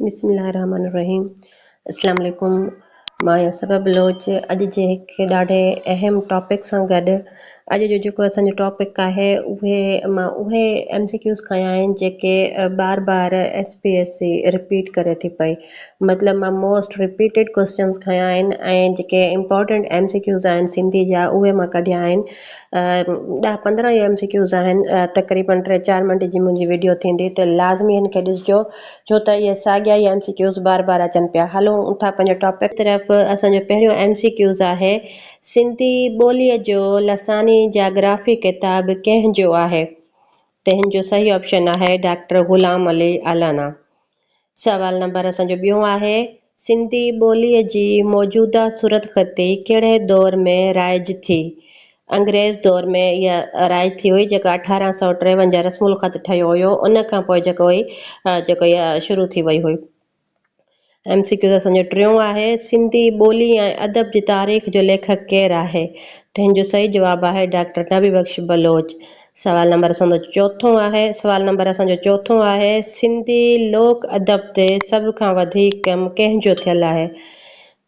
बिस्मिल्लाहिर्रहमानिर्रहीम। अस्सलाम वालेकुम। मां यसरा बलोच अॼु जे हिकु ॾाढे अहम टॉपिक सां गॾु अॼु जो जेको असांजो टॉपिक आहे उहे MCQs खयां आहिनि जेके बार बार SPSC रिपीट करे थी पई। मतिलबु मां मोस्ट रिपीटेड क्वेश्चन्स खयां आहिनि ऐं जेके इम्पॉर्टेंट MCQs आहिनि सिंधी जा उहे मां कढिया आहिनि। 10-15 MCQs आहिनि। तक़रीबन 3-4 मिंट जी मुंहिंजी वीडियो थींदी त लाज़मी हिन खे ॾिसजो छो त इहे साॻिया ई MCQs बार बार अचनि पिया। हलो उठा पंहिंजो टॉपिक तरफ़। असांजो पहिरियों MCQs आहे सिंधी ॿोलीअ जो लसानी जाग्राफी किताब कंहिंजो आहे? त हिन जो सही ऑप्शन आहे डॉक्टर ग़ुलाम अली आलाना। सवाल नंबर असांजो ॿियो आहे सिंधी ॿोलीअ जी मौजूदा सूरत ख़ती कहिड़े दौर में राइज थी? अंग्रेज़ दौर में इहा राइज थी हुई जेका 1853 रस्मुल ख़त ठहियो हुयो उन खां पोइ जेको इहा शुरू थी वई हुई। MCQ असांजो टियों आहे सिंधी ॿोली ऐं अदब जी तारीख़ जो लेखक केरु आहे? त हिन जो सही जवाबु आहे डॉक्टर नबी बख्श बलोच। सवाल नंबर असांजो चोथों आहे सिंधी लोक अदब ते सभ खां वधीक कमु कंहिंजो थियल आहे?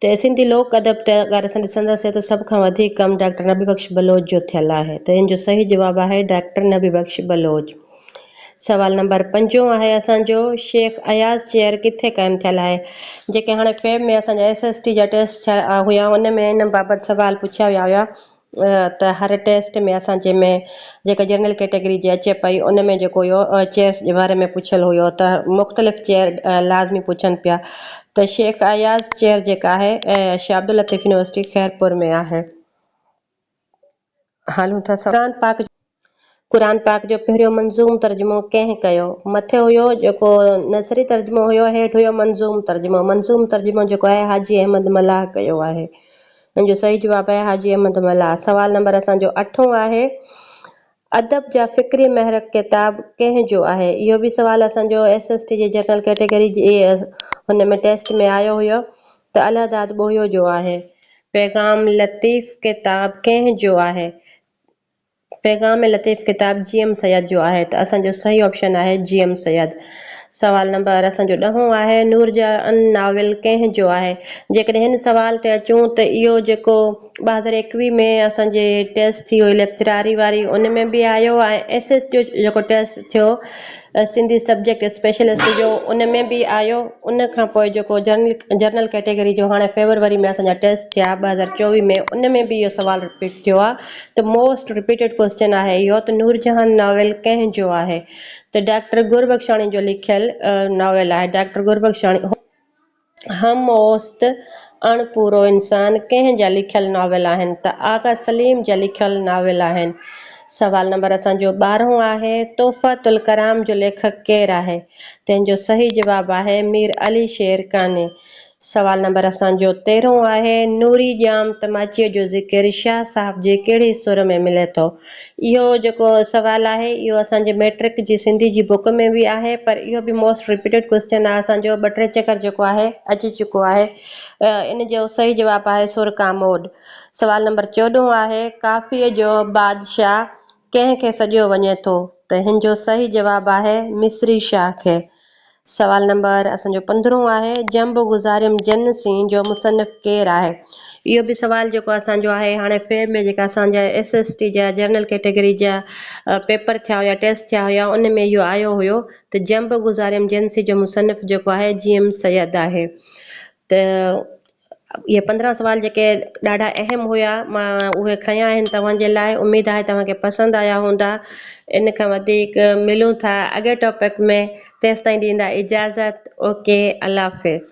त सिंधी लोक अदब ते अगरि असां ॾिसंदासीं त सभ खां वधीक कमु डॉक्टर नबी बख्श बलोच जो थियल आहे। त हिन जो सही जवाबु आहे डॉक्टर नबी बख्श बलोच। सवाल नंबर 5 आहे असांजो शेख अयाज़ चेयर किथे क़ाइमु थियल आहे? जेके हाणे फेब में असांजा SST जा टेस्ट हुया उन में इन बाबति सवाल पुछिया विया हुया त हर टेस्ट में असांजे में जेका जनरल कैटेगरी जी अचे पई उन में जेको हुयो चेयर्स जे बारे में पुछियल हुयो त मुख़्तलिफ़ चेयर लाज़मी पुछनि पिया। त शेख अयाज़ चेयर जेका आहे शाह अब्दुल लतीफ़ यूनिवर्सिटी खैरपुर में आहे। हालूं था क़ुरान पाक जो पहिरियों मंज़ूम तर्जुमो कंहिं कयो? मथे हुयो जेको नसरी तर्जुमो हुयो, हेठि हुयो मंज़ूम तर्जुमो। मंज़ूम तर्जुमो जेको आहे हाजी अहमद मलाह कयो आहे। हिन जो सही जवाबु आहे हाजी अहमद मलाह। सवाल नंबर असांजो 8 आहे अदब जा फ़िक्री महरक किताब कंहिंजो आहे? इहो बि सवाल असांजो SST जी जनरल कैटेगरी जी हुन में टेस्ट में आयो हुयो त अलहदाद ॿोहियो जो आहे। पैगाम लतीफ़ किताब कंहिंजो आहे? पैगाम लतीफ़ किताब GM सैयद जो आहे। त असांजो सही ऑप्शन आहे GM सैयद। सवाल नंबर असांजो 10 आहे नूरजहान नाविल कंहिंजो आहे? जेकॾहिं हिन सवाल ते अचूं त इहो जेको 2021 में असांजे टेस्ट थी हुई लेक्चरारी वारी उन में बि आयो ऐं SS जो जेको टेस्ट थियो सिंधी सब्जेक्ट स्पेशलिस्ट जो उन में बि आयो। उन खां पोइ जेको जनरल कैटेगरी जो हाणे फेब्रुअरी में असांजा टेस्ट थिया 2024 में उन में बि इहो सवाल रिपीट थियो आहे। त मोस्ट रिपीटेड क्वेश्चन आहे इहो त नूरजहान नाविल कंहिंजो आहे? त डॉक्टर गुरबख्शाणी जो लिखियल नाविल आहे। डॉक्टर गुरबख्शाणी हम ओस्त अणपूरो इंसान कंहिंजा लिखियल नाविल आहिनि? त आगा सलीम जा लिखियल नाविल आहिनि। सवाल नंबर असांजो 12 आहे तोहफ़तुल कलाम जो लेखक केरु आहे? त हिन जो सही जवाबु आहे मीर अली शेर कानी। सवाल नंबर असांजो 13 आहे नूरी जाम तमाचीअ जो ज़िक्र शाह साहब जी कहिड़ी सुर में मिले थो? इहो जेको सवाल आहे इहो असांजे मैट्रिक जी सिंधी जी बुक में बि आहे पर इहो बि मोस्ट रिपीटेड क्वेश्चन आहे असांजो 2-3 चकर जेको आहे अची चुको आहे। इन जो सही जवाबु आहे सुर कामोड। सवाल नंबर 14 आहे काफ़ीअ जो बादशाह कंहिंखे सॼियो वञे थो? त हिन जो सही जवाबु आहे मिस्री शाह खे। सवाल नंबर असांजो 15 आहे जंब गुज़ारियम जन सिंह जो मुसनिफ़ केरु आहे? इहो बि सवाल जेको असांजो आहे हाणे फेब में जेका असांजा SST जा जनरल कैटेगरी जा पेपर थिया हुया टेस्ट थिया हुया उन में इहो आयो हुयो त जंब गुज़ारियम जंसी जो मुसनिफ़ जेको आहे GM सैयद आहे। त इहे 15 सवाल जेके ॾाढा अहम हुया मां उहे खयां आहिनि तव्हांजे लाइ। उमेदु आहे तव्हांखे पसंदि आया हूंदा। इन खां वधीक मिलूं था अॻे टॉपिक में। तेसिताईं ॾींदा इजाज़त। ओके, अल्लाह हाफ़िज़।